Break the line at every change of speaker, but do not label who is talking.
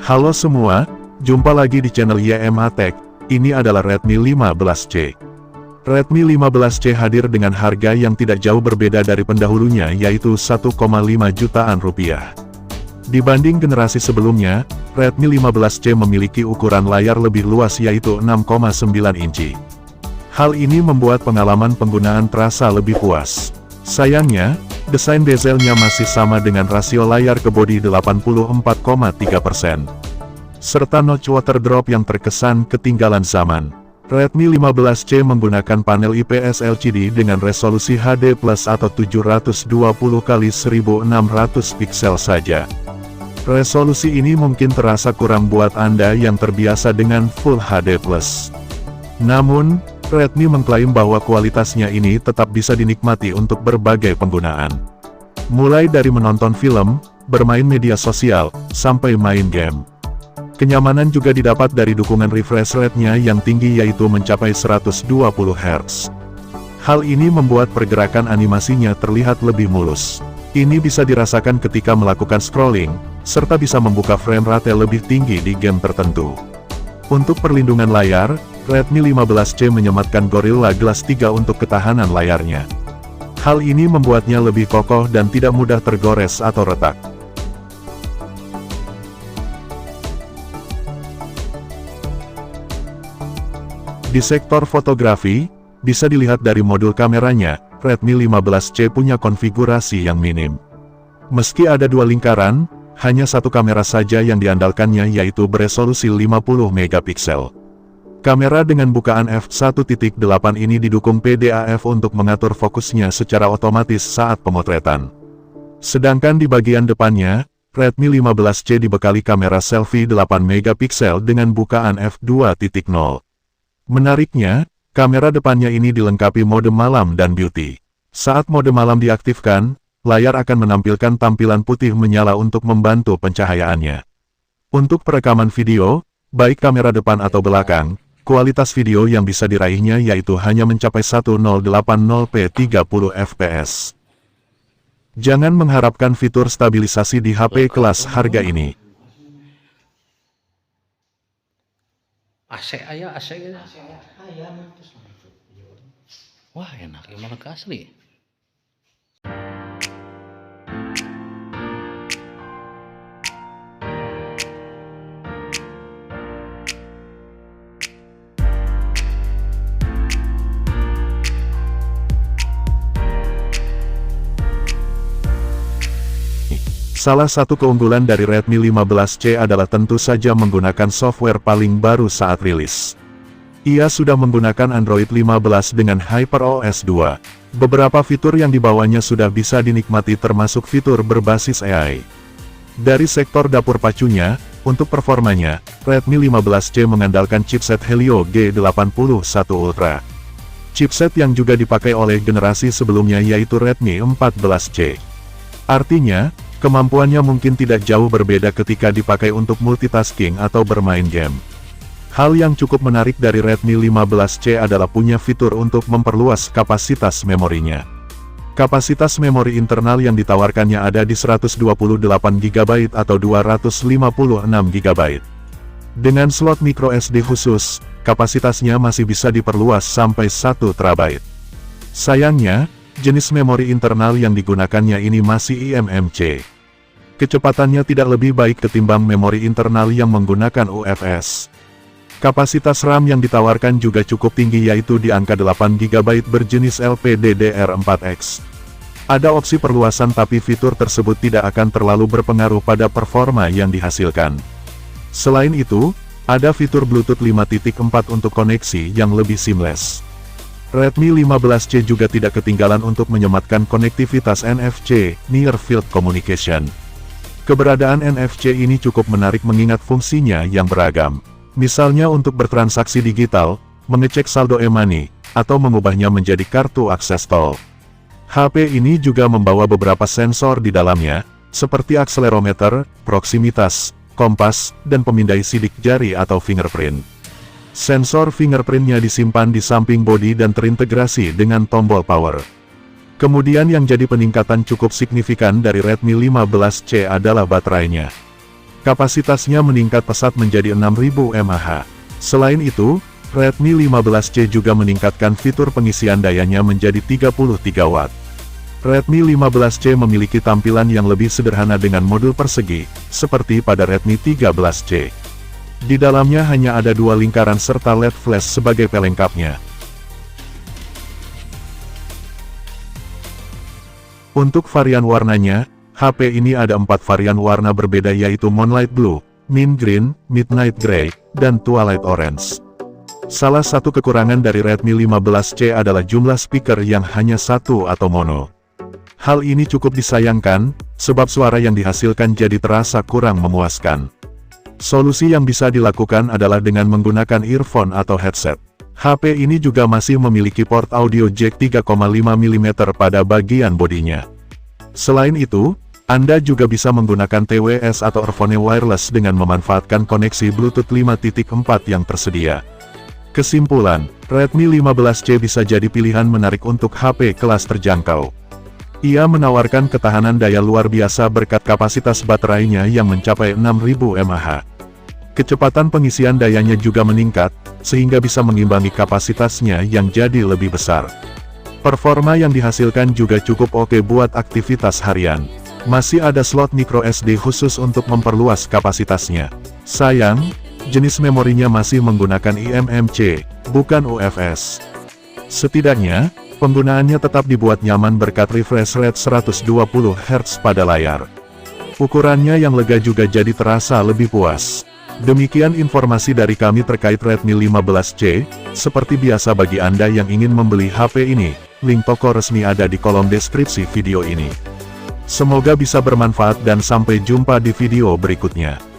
Halo semua, jumpa lagi di channel YMA Tech. Ini adalah Redmi 15C. Redmi 15C hadir dengan harga yang tidak jauh berbeda dari pendahulunya, yaitu 1,5 jutaan rupiah. Dibanding generasi sebelumnya, Redmi 15C memiliki ukuran layar lebih luas, yaitu 6,9 inci. Hal ini membuat pengalaman penggunaan terasa lebih puas. Sayangnya, desain bezelnya masih sama dengan rasio layar ke bodi 84,3%. Serta notch water drop yang terkesan ketinggalan zaman. Redmi 15C menggunakan panel IPS LCD dengan resolusi HD+ atau 720x1600 piksel saja. Resolusi ini mungkin terasa kurang buat Anda yang terbiasa dengan Full HD+. Namun, Redmi mengklaim bahwa kualitasnya ini tetap bisa dinikmati untuk berbagai penggunaan. Mulai dari menonton film, bermain media sosial, sampai main game. Kenyamanan juga didapat dari dukungan refresh rate-nya yang tinggi, yaitu mencapai 120 Hz. Hal ini membuat pergerakan animasinya terlihat lebih mulus. Ini bisa dirasakan ketika melakukan scrolling, serta bisa membuka frame rate lebih tinggi di game tertentu. Untuk perlindungan layar, Redmi 15C menyematkan Gorilla Glass 3 untuk ketahanan layarnya. Hal ini membuatnya lebih kokoh dan tidak mudah tergores atau retak. Di sektor fotografi, bisa dilihat dari modul kameranya, Redmi 15C punya konfigurasi yang minim. Meski ada dua lingkaran, hanya satu kamera saja yang diandalkannya, yaitu beresolusi 50 megapiksel. Kamera dengan bukaan f1.8 ini didukung PDAF untuk mengatur fokusnya secara otomatis saat pemotretan. Sedangkan di bagian depannya, Redmi 15C dibekali kamera selfie 8 megapiksel dengan bukaan f2.0. Menariknya, kamera depannya ini dilengkapi mode malam dan beauty. Saat mode malam diaktifkan, layar akan menampilkan tampilan putih menyala untuk membantu pencahayaannya. Untuk perekaman video, baik kamera depan atau belakang, kualitas video yang bisa diraihnya yaitu hanya mencapai 1080p 30 fps. Jangan mengharapkan fitur stabilisasi di HP kelas harga ini.
AC aya, AC gitu. Wah, enak, malah asli.
Salah satu keunggulan dari Redmi 15C adalah tentu saja menggunakan software paling baru saat rilis. Ia sudah menggunakan Android 15 dengan HyperOS 2. Beberapa fitur yang dibawanya sudah bisa dinikmati, termasuk fitur berbasis AI. Dari sektor dapur pacunya, untuk performanya, Redmi 15C mengandalkan chipset Helio G81 Ultra. Chipset yang juga dipakai oleh generasi sebelumnya, yaitu Redmi 14C. Artinya, kemampuannya mungkin tidak jauh berbeda ketika dipakai untuk multitasking atau bermain game. Hal yang cukup menarik dari Redmi 15C adalah punya fitur untuk memperluas kapasitas memorinya. Kapasitas memori internal yang ditawarkannya ada di 128GB atau 256GB. Dengan slot microSD khusus, kapasitasnya masih bisa diperluas sampai 1TB. Sayangnya, jenis memori internal yang digunakannya ini masih eMMC. Kecepatannya tidak lebih baik ketimbang memori internal yang menggunakan UFS. Kapasitas RAM yang ditawarkan juga cukup tinggi, yaitu di angka 8GB berjenis LPDDR4X. Ada opsi perluasan, tapi fitur tersebut tidak akan terlalu berpengaruh pada performa yang dihasilkan. Selain itu, ada fitur Bluetooth 5.4 untuk koneksi yang lebih seamless. Redmi 15C juga tidak ketinggalan untuk menyematkan konektivitas NFC, Near Field Communication. Keberadaan NFC ini cukup menarik mengingat fungsinya yang beragam. Misalnya untuk bertransaksi digital, mengecek saldo e-money, atau mengubahnya menjadi kartu akses tol. HP ini juga membawa beberapa sensor di dalamnya, seperti akselerometer, proksimitas, kompas, dan pemindai sidik jari atau fingerprint. Sensor fingerprintnya disimpan di samping bodi dan terintegrasi dengan tombol power. Kemudian yang jadi peningkatan cukup signifikan dari Redmi 15C adalah baterainya. Kapasitasnya meningkat pesat menjadi 6000 mAh. Selain itu, Redmi 15C juga meningkatkan fitur pengisian dayanya menjadi 33 Watt. Redmi 15C memiliki tampilan yang lebih sederhana dengan modul persegi, seperti pada Redmi 13C. Di dalamnya hanya ada 2 lingkaran serta LED flash sebagai pelengkapnya. Untuk varian warnanya, HP ini ada 4 varian warna berbeda yaitu Moonlight Blue, Mint Green, Midnight Gray, dan Twilight Orange. Salah satu kekurangan dari Redmi 15C adalah jumlah speaker yang hanya satu atau mono. Hal ini cukup disayangkan, sebab suara yang dihasilkan jadi terasa kurang memuaskan. Solusi yang bisa dilakukan adalah dengan menggunakan earphone atau headset. HP ini juga masih memiliki port audio jack 3,5 mm pada bagian bodinya. Selain itu, Anda juga bisa menggunakan TWS atau earphone wireless dengan memanfaatkan koneksi Bluetooth 5.4 yang tersedia. Kesimpulan, Redmi 15C bisa jadi pilihan menarik untuk HP kelas terjangkau. Ia menawarkan ketahanan daya luar biasa berkat kapasitas baterainya yang mencapai 6000 mAh. Kecepatan pengisian dayanya juga meningkat, sehingga bisa mengimbangi kapasitasnya yang jadi lebih besar. Performa yang dihasilkan juga cukup oke buat aktivitas harian. Masih ada slot microSD khusus untuk memperluas kapasitasnya. Sayang, jenis memorinya masih menggunakan eMMC, bukan UFS. Setidaknya, penggunaannya tetap dibuat nyaman berkat refresh rate 120 Hz pada layar. Ukurannya yang lega juga jadi terasa lebih puas. Demikian informasi dari kami terkait Redmi 15C. Seperti biasa bagi Anda yang ingin membeli HP ini, link toko resmi ada di kolom deskripsi video ini. Semoga bisa bermanfaat dan sampai jumpa di video berikutnya.